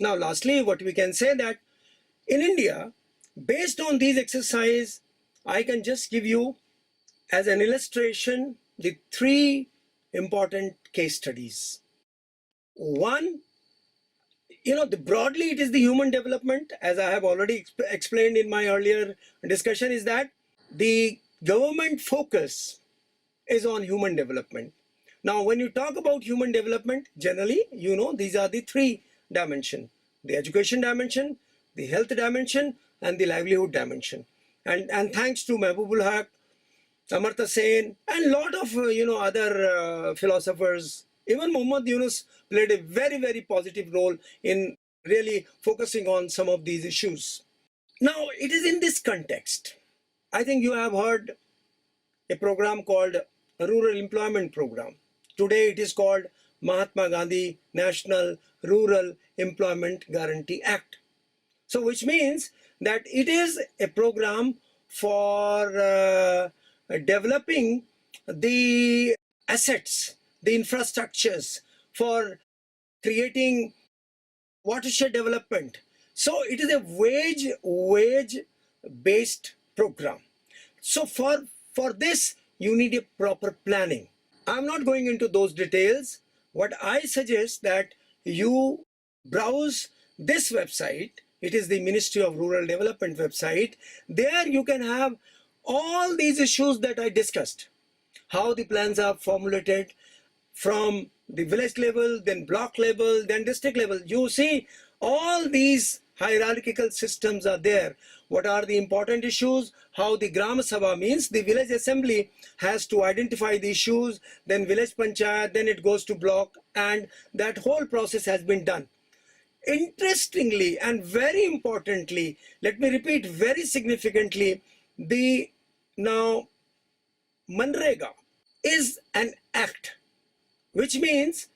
Now, lastly, what we can say that in India, based on these exercises, I can just give you as an illustration the three important case studies. One, broadly it is the human development, as I have already explained in my earlier discussion, is that the government focus is on human development. Now, when you talk about human development, generally, these are the three dimensions: the education dimension, the health dimension, and the livelihood dimension. And thanks to Mahbubul Haq, Amartya Sen, and a lot of other philosophers, even Muhammad Yunus played a very, very positive role in really focusing on some of these issues. Now, it is in this context, I think you have heard a program called Rural Employment Program. Today it is called Mahatma Gandhi National Rural Employment Guarantee Act. So which means that it is a program for developing the assets, the infrastructures, for creating watershed development. So it is a wage-based program. So for this, you need a proper planning. I'm not going into those details. What I suggest that you browse this website. It is the Ministry of Rural Development website. There you can have all these issues that I discussed. How the plans are formulated from the village level, then block level, then district level. You see all these hierarchical systems are there. What are the important issues? How the Gram Sabha, means the village assembly, has to identify the issues, then village panchayat, then it goes to block, and that whole process has been done. Interestingly and very importantly, let me repeat very significantly, the now Manrega is an act, which means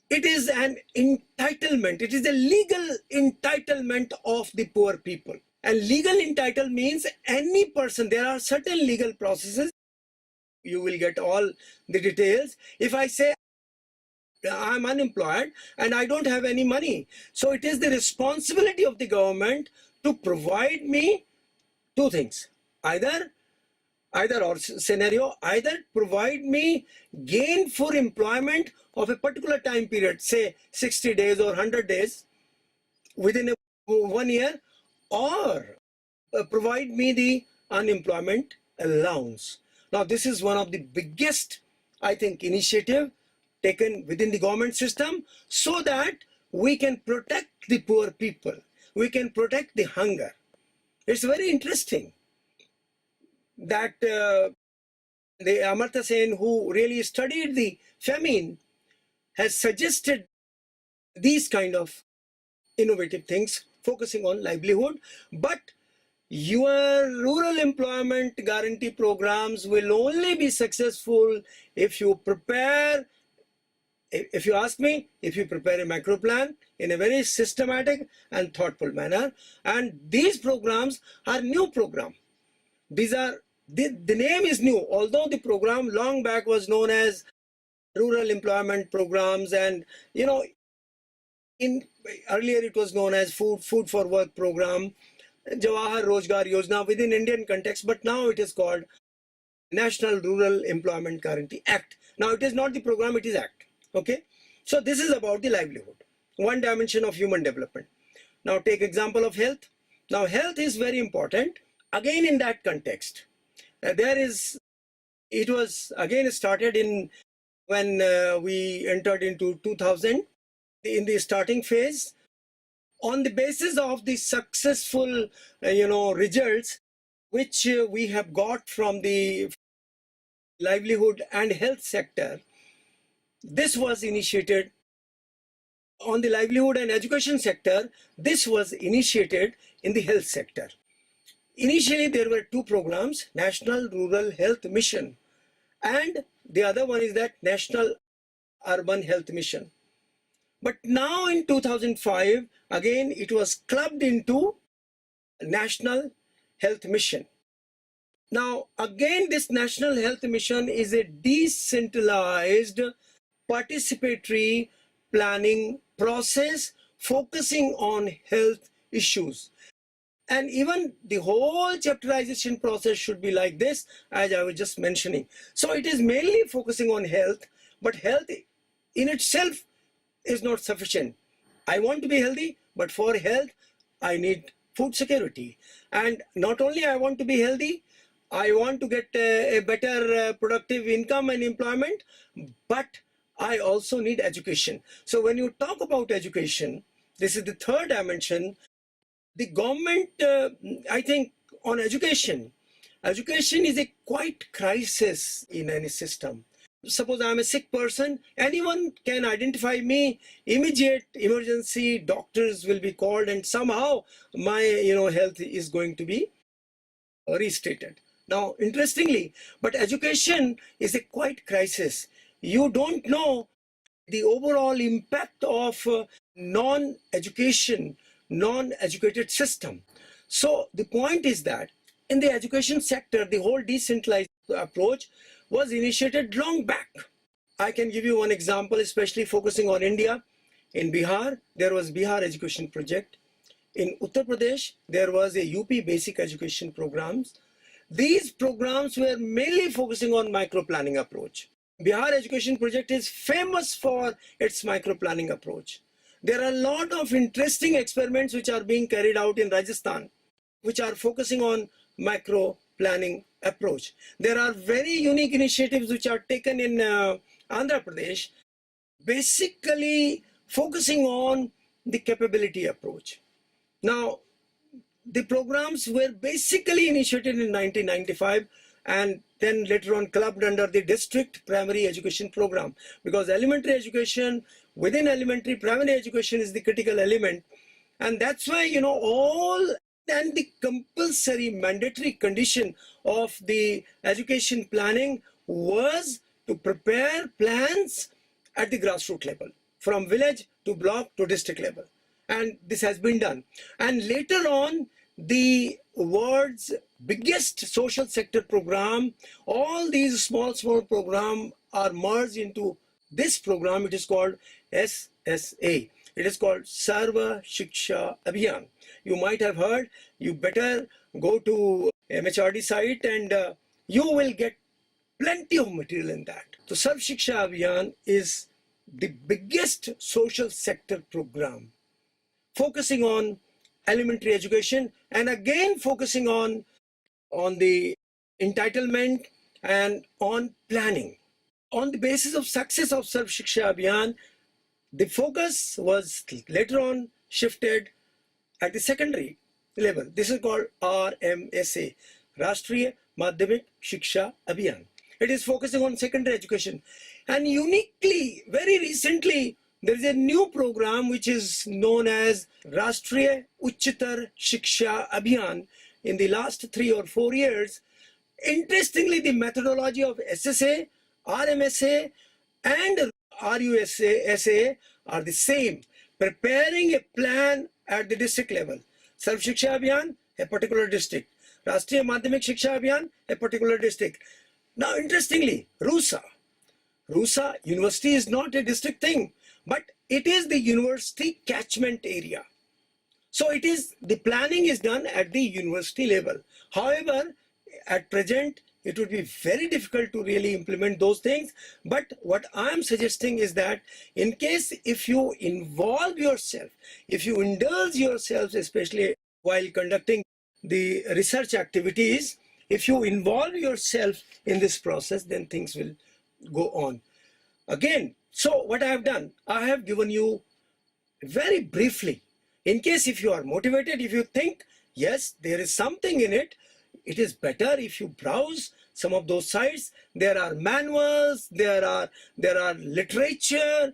it is an entitlement. It is a legal entitlement of the poor people. And legal entitlement means any person, there are certain legal processes. You will get all the details. If I say I'm unemployed and I don't have any money, so it is the responsibility of the government to provide me two things. Either provide me gainful employment of a particular time period, say 60 days or 100 days within 1 year, or provide me the unemployment allowance. Now, this is one of the biggest, I think, initiative taken within the government system, so that we can protect the poor people. We can protect the hunger. It's very interesting that the Amartya Sen, who really studied the famine, has suggested these kind of innovative things focusing on livelihood. But your rural employment guarantee programs will only be successful if you prepare, if you ask me, if you prepare a macro plan in a very systematic and thoughtful manner. And these programs are new program. These are, the name is new, although the program long back was known as rural employment programs, and earlier it was known as food for work program, Jawahar Rojgar Yojana within Indian context, but now it is called National Rural Employment Guarantee Act. Now it is not the program, it is act. Okay, so this is about the livelihood, one dimension of human development. Now take example of health. Now health is very important. Again, in that context, it was again started in when we entered into 2000, in the starting phase, on the basis of the successful results which we have got from the livelihood and health sector. This was initiated on the livelihood and education sector. This was initiated in the health sector. Initially, there were two programs, National Rural Health Mission, and the other one is that National Urban Health Mission. But now in 2005, again, it was clubbed into National Health Mission. Now, again, this National Health Mission is a decentralized participatory planning process focusing on health issues. And even the whole chapterization process should be like this, as I was just mentioning. So it is mainly focusing on health, but health in itself is not sufficient. I want to be healthy, but for health, I need food security. And not only I want to be healthy, I want to get a better productive income and employment, but I also need education. So when you talk about education, this is the third dimension. The government, I think, on education, education is a quite crisis in any system. Suppose I'm a sick person, anyone can identify me, immediate emergency doctors will be called, and somehow my health is going to be restated. Now, interestingly, but education is a quite crisis. You don't know the overall impact of non-education, non-educated system. So the point is that in the education sector, the whole decentralized approach was initiated long back. I can give you one example, especially focusing on India. In Bihar, there was Bihar Education Project. In Uttar Pradesh, there was a UP Basic Education Programs. These programs were mainly focusing on micro-planning approach. Bihar Education Project is famous for its micro-planning approach. There are a lot of interesting experiments which are being carried out in Rajasthan, which are focusing on micro-planning approach. There are very unique initiatives which are taken in Andhra Pradesh, basically focusing on the capability approach. Now, the programs were basically initiated in 1995 and then later on clubbed under the district primary education program, because elementary education, within elementary, primary education is the critical element. And that's why, all and the compulsory mandatory condition of the education planning was to prepare plans at the grassroots level, from village to block to district level. And this has been done. And later on, the world's biggest social sector program, all these small programs are merged into this program. It is called SSA. It is called Sarva Shiksha Abhiyan. You might have heard. You better go to MHRD site and you will get plenty of material in that. So Sarva Shiksha Abhiyan is the biggest social sector program focusing on elementary education, and again focusing on the entitlement and on planning. On the basis of success of Sarv Shiksha Abhiyan, the focus was later on shifted at the secondary level. This is called RMSA, Rashtriya Madhyamik Shiksha Abhiyan. It is focusing on secondary education. And uniquely, very recently, there is a new program which is known as Rashtriya Uchchatar Shiksha Abhiyan in the last 3 or 4 years. Interestingly, the methodology of SSA, RMSA and RUSA are the same, preparing a plan at the district level. Sarv Shiksha Abhiyan, a particular district. Rashtriya Madhyamik Shiksha Abhiyan, a particular district. Now, interestingly, RUSA, university is not a district thing, but it is the university catchment area. So it is, the planning is done at the university level. However, at present, it would be very difficult to really implement those things. But what I'm suggesting is that in case if you involve yourself, if you indulge yourselves, especially while conducting the research activities, if you involve yourself in this process, then things will go on. Again, so what I have done, I have given you very briefly, in case if you are motivated, if you think, yes, there is something in it, it is better if you browse some of those sites. There are manuals, there are literature,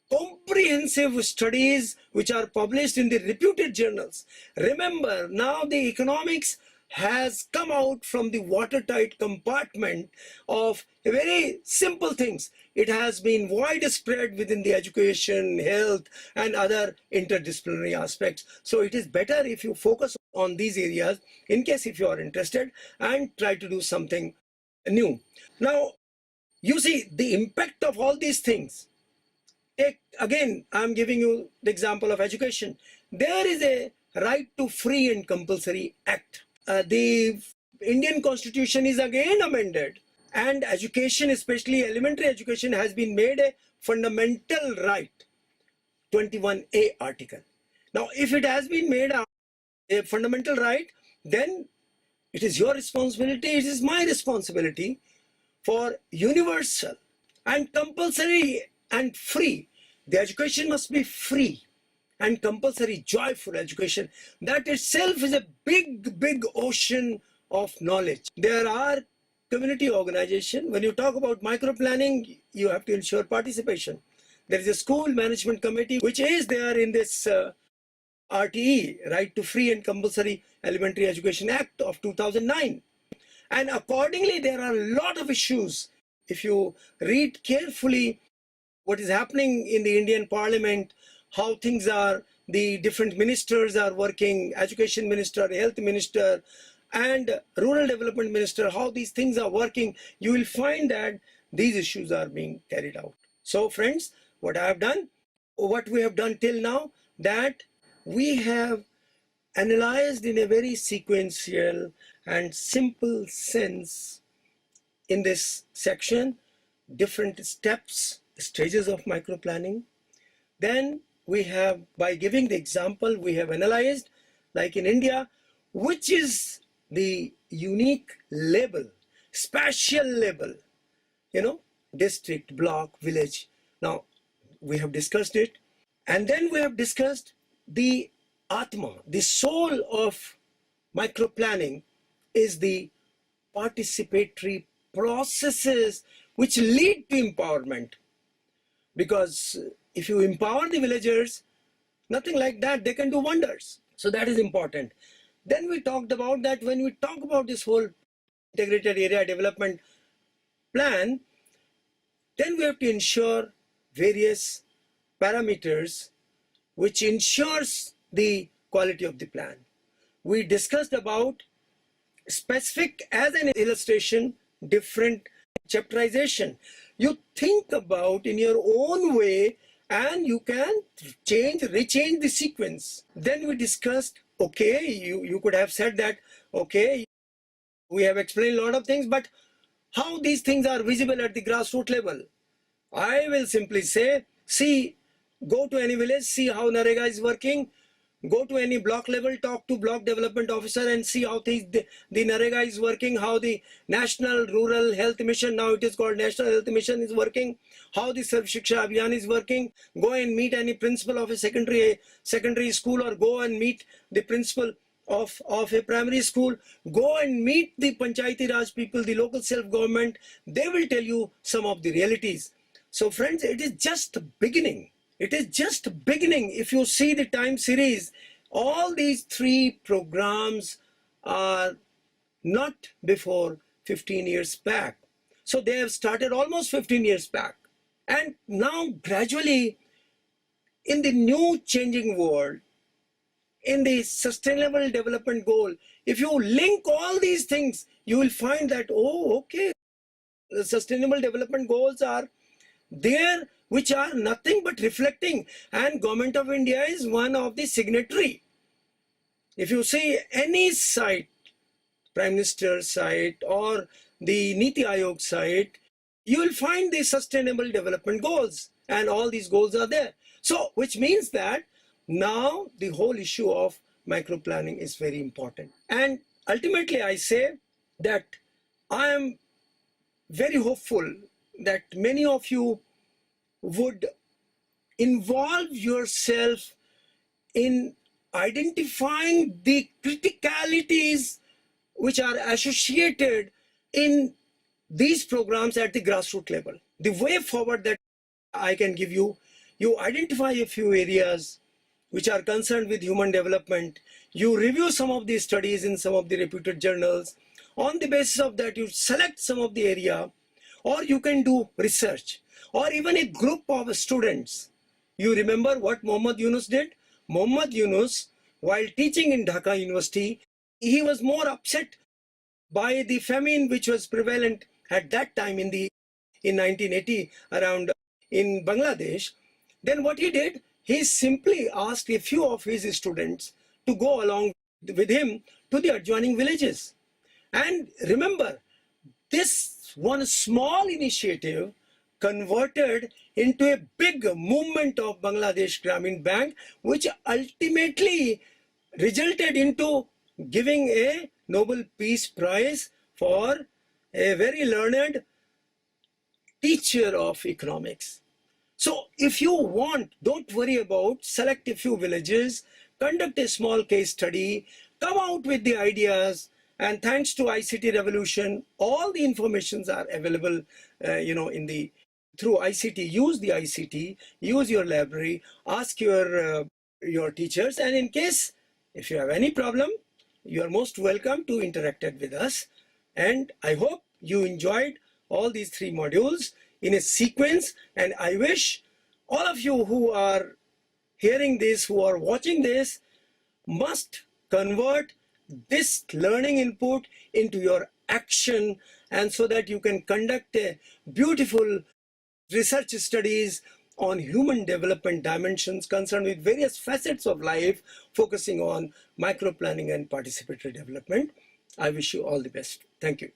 comprehensive studies which are published in the reputed journals. Remember, now the economics has come out from the watertight compartment of very simple things. It has been widespread within the education, health, and other interdisciplinary aspects. So it is better if you focus on these areas in case if you are interested and try to do something new. Now, you see the impact of all these things Take again, I'm giving you the example of education. There is a right to free and compulsory act. The Indian constitution is again amended, and education, especially elementary education, has been made a fundamental right. 21A article. Now, if it has been made a fundamental right, then it is your responsibility, it is my responsibility for universal and compulsory and free. The education must be free and compulsory, joyful education. That itself is a big, big ocean of knowledge. There are community organizations. When you talk about micro planning, you have to ensure participation. There is a school management committee which is there in this RTE, Right to Free and Compulsory Elementary Education Act of 2009. And accordingly, there are a lot of issues. If you read carefully what is happening in the Indian Parliament, how things are, the different ministers are working, education minister, health minister, and rural development minister, how these things are working, you will find that these issues are being carried out. So friends, what I have done, what we have done till now, that we have analyzed in a very sequential and simple sense in this section different steps, stages of micro planning. Then we have, by giving the example, we have analyzed, like in India, which is the unique label, spatial label, district, block, village. Now, we have discussed it. And then we have discussed the Atma, the soul of micro planning is the participatory processes which lead to empowerment. Because if you empower the villagers, nothing like that, they can do wonders. So that is important. Then we talked about that when we talk about this whole integrated area development plan, then we have to ensure various parameters which ensures the quality of the plan. We discussed about specific as an illustration, different chapterization. You think about in your own way and you can rechange the sequence. Then we discussed, okay, you could have said that, okay, we have explained a lot of things, but how these things are visible at the grassroots level. I will simply say, see, go to any village, see how Narega is working. Go to any block level, talk to block development officer and see how the Narega is working, how the National Rural Health Mission, now it is called National Health Mission, is working, how the Sarv Shiksha Abhiyan is working. Go and meet any principal of a secondary school, or go and meet the principal of a primary school. Go and meet the Panchayati Raj people, the local self-government. They will tell you some of the realities. So friends, it is just beginning. It is just beginning. If you see the time series, all these three programs are not before 15 years back. So they have started almost 15 years back. And now gradually in the new changing world, in the sustainable development goal, if you link all these things, you will find that, oh, okay, the sustainable development goals are there, which are nothing but reflecting, and Government of India is one of the signatory. If you see any site, Prime Minister's site or the Niti Aayog site, you will find the sustainable development goals, and all these goals are there. So which means that now the whole issue of micro planning is very important. And ultimately I say that I am very hopeful that many of you would involve yourself in identifying the criticalities which are associated in these programs at the grassroots level. The way forward that I can give you, you identify a few areas which are concerned with human development. You review some of these studies in some of the reputed journals. On the basis of that, you select some of the area, or you can do research, or even a group of students. You remember what Muhammad Yunus did? Muhammad Yunus, while teaching in Dhaka University, he was more upset by the famine which was prevalent at that time in 1980 around in Bangladesh. Then what he did, he simply asked a few of his students to go along with him to the adjoining villages. And remember, this one small initiative converted into a big movement of Bangladesh Grameen Bank, which ultimately resulted into giving a Nobel Peace Prize for a very learned teacher of economics. So if you want, don't worry about, select a few villages, conduct a small case study, come out with the ideas, and thanks to ICT revolution, all the informations are available, through ICT. Use the ICT, use your library, ask your teachers, and in case if you have any problem, you are most welcome to interact with us. And I hope you enjoyed all these 3 modules in a sequence, and I wish all of you who are hearing this, who are watching this, must convert this learning input into your action, and so that you can conduct a beautiful research studies on human development dimensions concerned with various facets of life, focusing on micro planning and participatory development. I wish you all the best. Thank you.